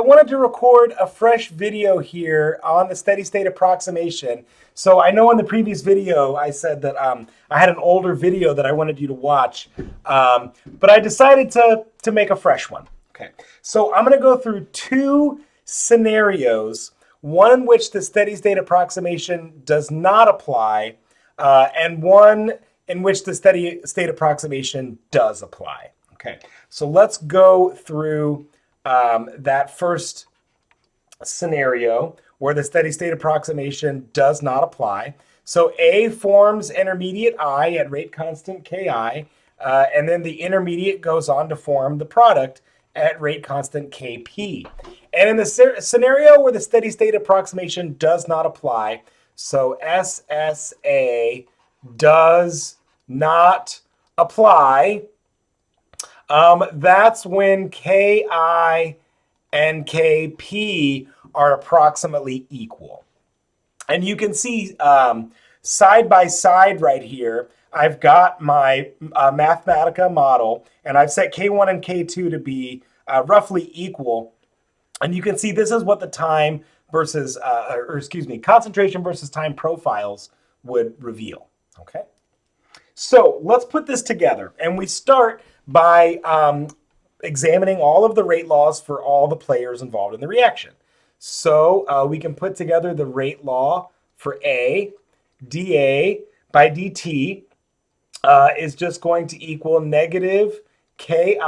wanted to record a fresh video here on the steady state approximation. So I know in the previous video I said that I had an older video that I wanted you to watch, but I decided to make a fresh one. Okay, so I'm going to go through two scenarios, one in which the steady state approximation does not apply, and one in which the steady state approximation does apply. Okay, so let's go through that first scenario where the steady state approximation does not apply. So A forms intermediate I at rate constant Ki, and then the intermediate goes on to form the product at rate constant Kp. And in the scenario where the steady state approximation does not apply, so SSA does not apply, that's when Ki and Kp are approximately equal. And you can see side by side right here, I've got my Mathematica model, and I've set K1 and K2 to be roughly equal. And you can see this is what the time versus, concentration versus time profiles would reveal. Okay. So let's put this together, and we start by examining all of the rate laws for all the players involved in the reaction. So we can put together the rate law for A. dA by dt is just going to equal negative Ki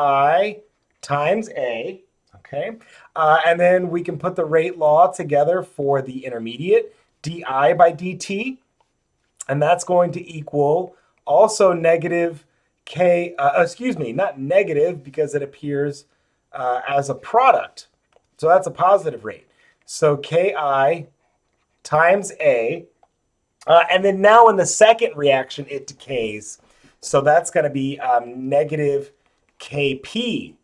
times A. Okay, and then we can put the rate law together for the intermediate, di by dt, and that's going to equal also negative not negative because it appears as a product. So that's a positive rate. So Ki times A. And then now in the second reaction, it decays. So that's going to be negative Kp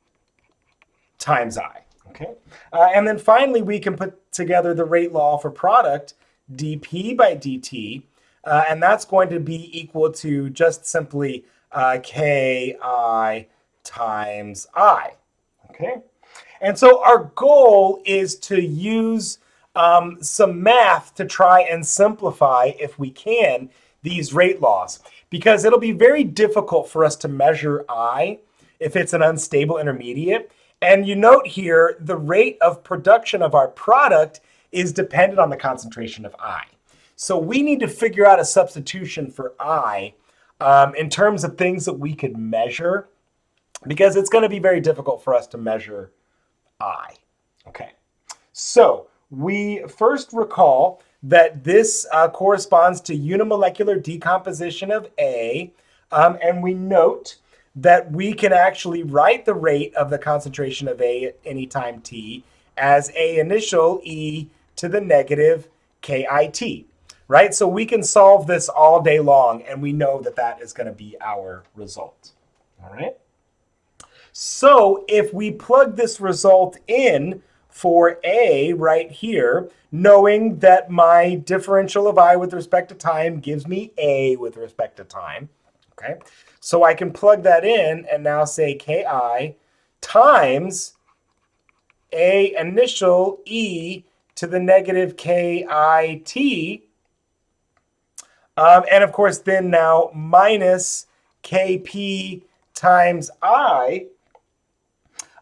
times I. Okay. And then finally, we can put together the rate law for product, dP by dt. And that's going to be equal to just simply Ki times I. Okay. And so our goal is to use some math to try and simplify, if we can, these rate laws, because it'll be very difficult for us to measure I if it's an unstable intermediate. And you note here, the rate of production of our product is dependent on the concentration of I. So we need to figure out a substitution for I in terms of things that we could measure, because it's going to be very difficult for us to measure I. Okay, so we first recall that this corresponds to unimolecular decomposition of A, and we note that we can actually write the rate of the concentration of A at any time t as A initial e to the negative KIT, right? So we can solve this all day long, and we know that that is going to be our result, all right? So if we plug this result in for A right here, knowing that my differential of I with respect to time gives me A with respect to time, okay? So I can plug that in and now say Ki times A initial e to the negative KIT, and of course then now minus Kp times I.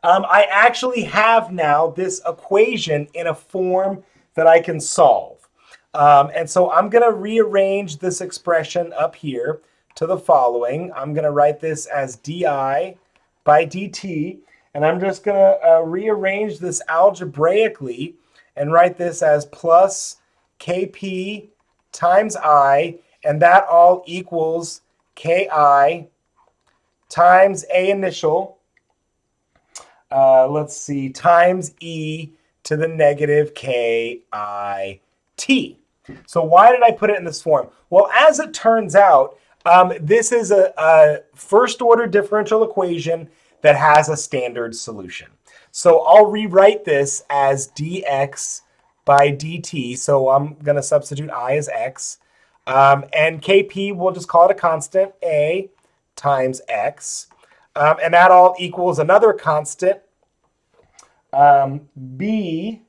I actually have now this equation in a form that I can solve. And so I'm going to rearrange this expression up here to the following. I'm going to write this as di by dt, and I'm just going to rearrange this algebraically and write this as plus Kp times I, and that all equals Ki times A initial, times e to the negative KIT. So why did I put it in this form? Well, as it turns out, this is a first order differential equation that has a standard solution. So I'll rewrite this as dx by dt. So I'm going to substitute I as x. And Kp, we'll just call it a constant, A times x. And that all equals another constant, B,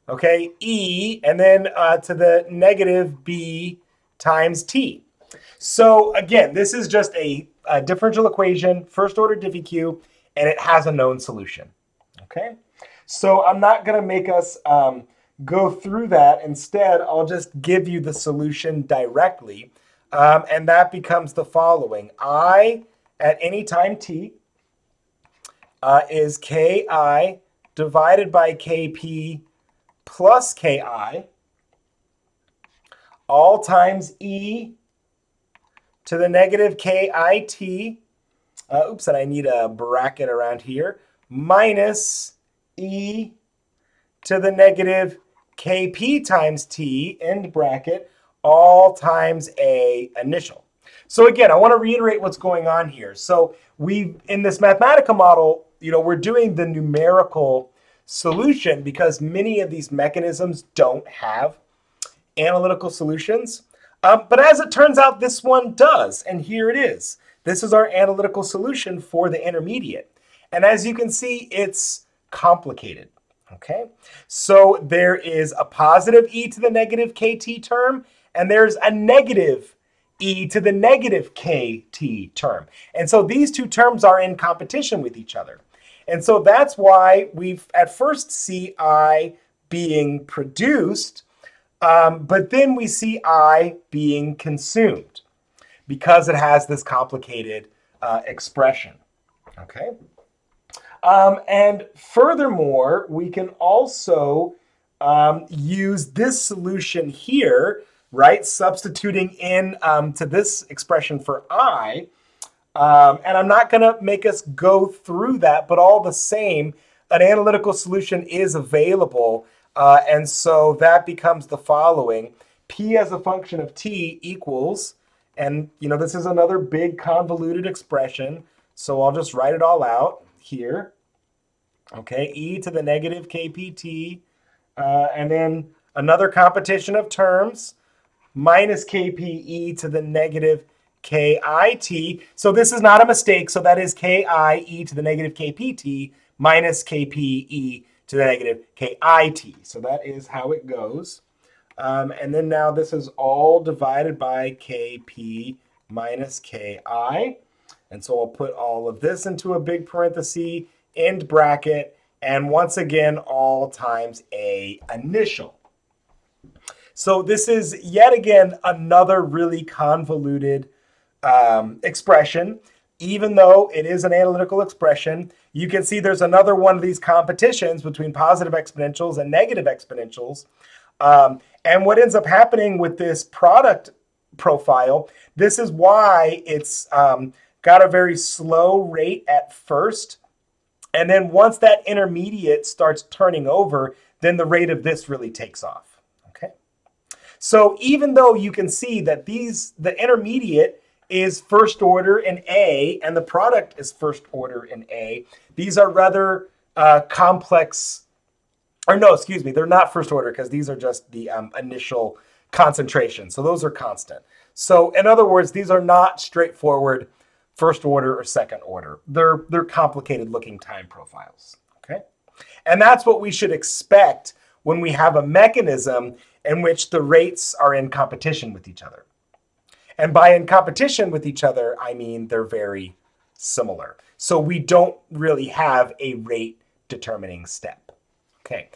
okay, E, and then to the negative B times T. So again, this is just a differential equation, first order diffie-q, and it has a known solution. Okay, so I'm not going to make us go through that. Instead, I'll just give you the solution directly, and that becomes the following. I at any time t is ki divided by kp plus ki all times e to the negative kit, oops, and I need a bracket around here, minus e to the negative kp times t, end bracket, all times a initial. So again, I want to reiterate what's going on here. So in this Mathematica model, we're doing the numerical solution because many of these mechanisms don't have analytical solutions. But as it turns out, this one does. And here it is. This is our analytical solution for the intermediate. And as you can see, it's complicated. Okay, so there is a positive e to the negative kt term, and there's a negative e to the negative kt term. And so these two terms are in competition with each other. And so that's why we at first see I being produced, but then we see I being consumed because it has this complicated expression. Okay. And furthermore, we can also use this solution here, right? Substituting in to this expression for I. And I'm not going to make us go through that, but all the same, an analytical solution is available. And so that becomes the following. P as a function of t equals, and this is another big convoluted expression. So I'll just write it all out here. Okay, e to the negative kpt, and then another competition of terms, minus kpe to the negative kit. So this is not a mistake. So that is ki e to the negative kpt minus kpe to the negative kit. So that is how it goes. And then now this is all divided by kp minus ki. And so I'll put all of this into a big parenthesis, end bracket, and once again, all times a initial. So this is yet again another really convoluted expression. Even though it is an analytical expression, you can see there's another one of these competitions between positive exponentials and negative exponentials. And what ends up happening with this product profile, this is why it's got a very slow rate at first. And then once that intermediate starts turning over, then the rate of this really takes off. Okay. So even though you can see that the intermediate is first order in A and the product is first order in A, these are rather complex, or no, excuse me, they're not first order because these are just the initial concentration. So those are constant. So in other words, these are not straightforward first order or second order. They're complicated looking time profiles. Okay. And that's what we should expect when we have a mechanism in which the rates are in competition with each other. And by in competition with each other, I mean they're very similar. So we don't really have a rate determining step. Okay.